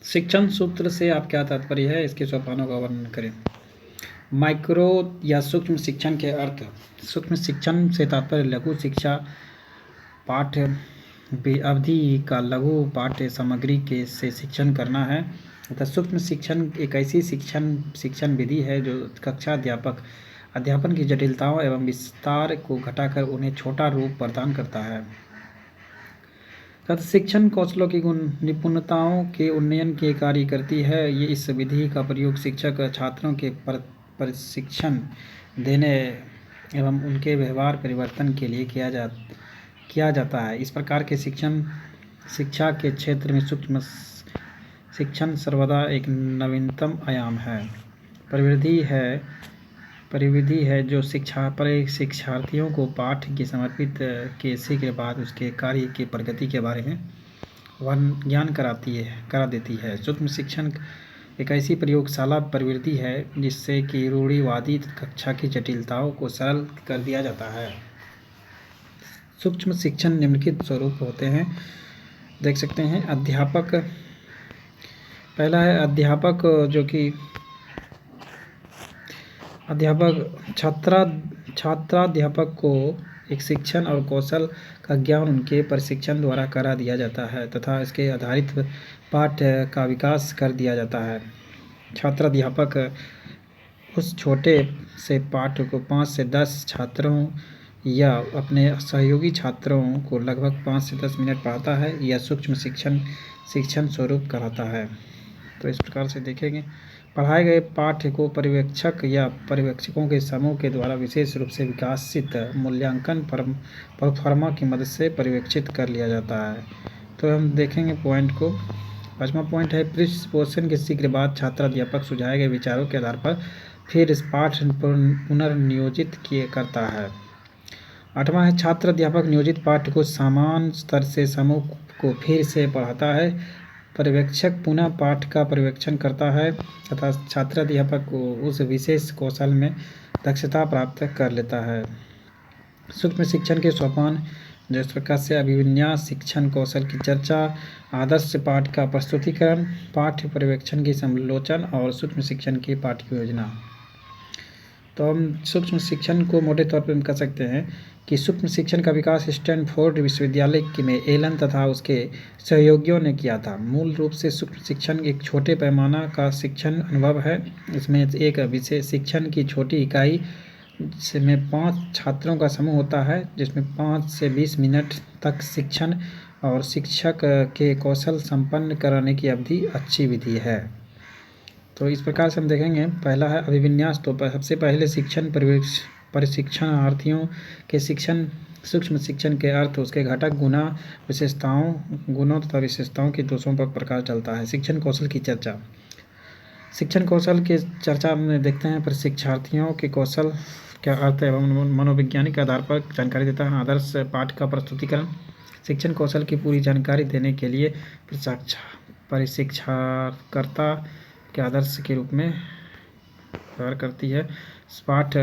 शिक्षण सूत्र से आप क्या तात्पर्य है, इसके सोपानों का वर्णन करें। माइक्रो या सूक्ष्म शिक्षण के अर्थ। सूक्ष्म शिक्षण से तात्पर्य लघु शिक्षा पाठ्य अवधि का लघु पाठ्य सामग्री के से शिक्षण करना है तथा सूक्ष्म शिक्षण एक ऐसी शिक्षण विधि है जो कक्षा अध्यापन की जटिलताओं एवं विस्तार को घटाकर उन्हें छोटा रूप प्रदान करता है तथा शिक्षण कौशलों की निपुणताओं के उन्नयन के कार्य करती है। ये इस विधि का प्रयोग शिक्षक छात्रों के प्रशिक्षण देने एवं उनके व्यवहार परिवर्तन के लिए किया जाता है। इस प्रकार के शिक्षा के क्षेत्र में सूक्ष्म शिक्षण सर्वदा एक नवीनतम आयाम है, परिविधि है जो शिक्षार्थियों को पाठ की समर्पित के शीघ्र बाद उसके कार्य की प्रगति के बारे में ज्ञान करा देती है। सूक्ष्म शिक्षण एक ऐसी प्रयोगशाला प्रवृत्ति है जिससे कि रूढ़िवादी कक्षा की जटिलताओं को सरल कर दिया जाता है। सूक्ष्म शिक्षण निम्नलिखित स्वरूप होते हैं, देख सकते हैं। अध्यापक, पहला है अध्यापक, जो कि छात्राध्यापक को एक शिक्षण और कौशल का ज्ञान उनके प्रशिक्षण द्वारा करा दिया जाता है तथा इसके आधारित पाठ का विकास कर दिया जाता है। छात्राध्यापक उस छोटे से पाठ को 5 से 10 छात्रों या अपने सहयोगी छात्रों को लगभग 5 से 10 मिनट पढ़ाता है या सूक्ष्म शिक्षण स्वरूप कराता है। तो इस प्रकार से देखेंगे, पढ़ाए गए पाठ्य को पर्यवेक्षक या पर्यवेक्षकों के समूह के द्वारा विशेष रूप से विकासित मूल्यांकन प्रोफार्मा की मदद से पर्यवेक्षित कर लिया जाता है। तो हम देखेंगे पॉइंट को। 5वां पॉइंट है पृष्ठपोषण के शीघ्र बाद छात्राध्यापक सुझाए गए विचारों के आधार पर फिर इस पाठ पुनर्नियोजित करता है। 8वां है छात्राध्यापक नियोजित पाठ को समान स्तर से समूह को फिर से पढ़ाता है। पर्यवेक्षक पुनः पाठ का पर्यवेक्षण करता है तथा छात्राध्यापक को उस विशेष कौशल में दक्षता प्राप्त कर लेता है। सूक्ष्म शिक्षण के सोपान जिस प्रकार से अभिविन्यास, शिक्षण कौशल की चर्चा, आदर्श पाठ का प्रस्तुतिकरण, पाठ्य पर्यवेक्षण की समालोचन और सूक्ष्म शिक्षण की पाठ्य योजना। तो हम सूक्ष्म शिक्षण को मोटे तौर पर हम कह सकते हैं कि सूक्ष्म शिक्षण का विकास स्टैनफोर्ड विश्वविद्यालय में एलन तथा उसके सहयोगियों ने किया था। मूल रूप से सूक्ष्म शिक्षण एक छोटे पैमाना का शिक्षण अनुभव है। इसमें एक विशेष शिक्षण की छोटी इकाई में 5 छात्रों का समूह होता है जिसमें 5 से 20 मिनट तक शिक्षण और शिक्षक के कौशल संपन्न कराने की अवधि अच्छी विधि है। तो इस प्रकार से हम देखेंगे। पहला है अभिविन्यास। तो सबसे पहले प्रशिक्षणार्थियों के सूक्ष्म शिक्षण के अर्थ, उसके घटक, गुणों तथा विशेषताओं के दोषों पर प्रकाश डालता है। शिक्षण कौशल की चर्चा। शिक्षण कौशल के चर्चा में देखते हैं प्रशिक्षार्थियों के कौशल क्या अर्थ एवं मनोवैज्ञानिक आधार पर जानकारी देता है। आदर्श पाठ का प्रस्तुतिकरण। शिक्षण कौशल की पूरी जानकारी देने के लिए प्रशिक्षणकर्ता के आदर्श के रूप में व्यवहार करती है। पाठ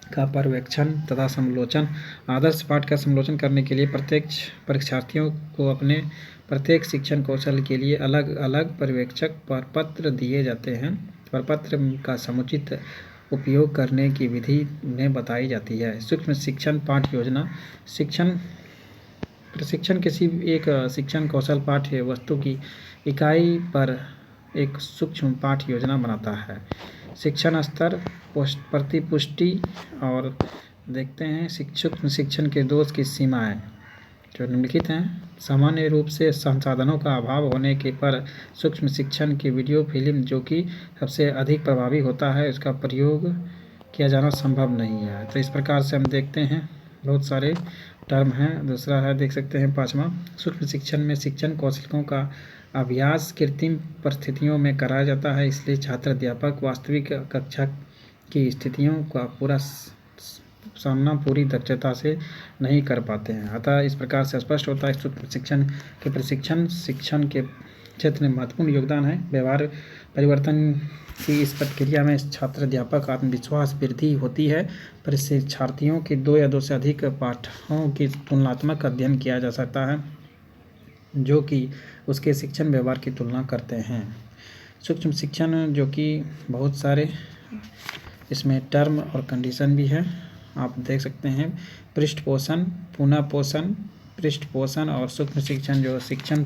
का पर्यवेक्षण तथा समालोचन। आदर्श पाठ का समालोचन करने के लिए प्रत्येक परीक्षार्थियों को अपने प्रत्येक शिक्षण कौशल के लिए अलग अलग पर्यवेक्षक प्रपत्र दिए जाते हैं। प्रपत्र का समुचित उपयोग करने की विधि उन्हें बताई जाती है। सूक्ष्म शिक्षण पाठ योजना। प्रशिक्षण किसी एक शिक्षण कौशल पाठ्य वस्तु की इकाई पर एक सूक्ष्म पाठ योजना बनाता है। शिक्षण स्तर, प्रतिपुष्टि और देखते हैं सूक्ष्म शिक्षण के दोष की सीमाएं जो निम्नलिखित हैं। सामान्य रूप से संसाधनों का अभाव होने के पर सूक्ष्म शिक्षण की वीडियो फिल्म जो कि सबसे अधिक प्रभावी होता है उसका प्रयोग किया जाना संभव नहीं है। तो इस प्रकार से हम देखते हैं बहुत सारे टर्म हैं। दूसरा है देख सकते हैं 5वां, सूक्ष्म शिक्षण में शिक्षण कौशलों का अभ्यास कृत्रिम परिस्थितियों में कराया जाता है, इसलिए छात्र अध्यापक वास्तविक कक्षा की स्थितियों का पूरा सामना पूरी दक्षता से नहीं कर पाते हैं। अतः इस प्रकार से स्पष्ट होता है सूक्ष्म शिक्षण के प्रशिक्षण शिक्षण के क्षेत्र में महत्वपूर्ण योगदान है। व्यवहार परिवर्तन की इस प्रक्रिया में छात्र अध्यापक आत्मविश्वास वृद्धि होती है। प्रशिक्षार्थियों के 2 या 2 से अधिक पाठों की तुलनात्मक अध्ययन किया जा सकता है। जो कि उसके शिक्षण व्यवहार की तुलना करते हैं। सूक्ष्म शिक्षण जो कि बहुत सारे इसमें टर्म और कंडीशन भी है, आप देख सकते हैं। पृष्ठ पोषण, पुनः पोषण, पृष्ठ पोषण और सूक्ष्म शिक्षण जो शिक्षण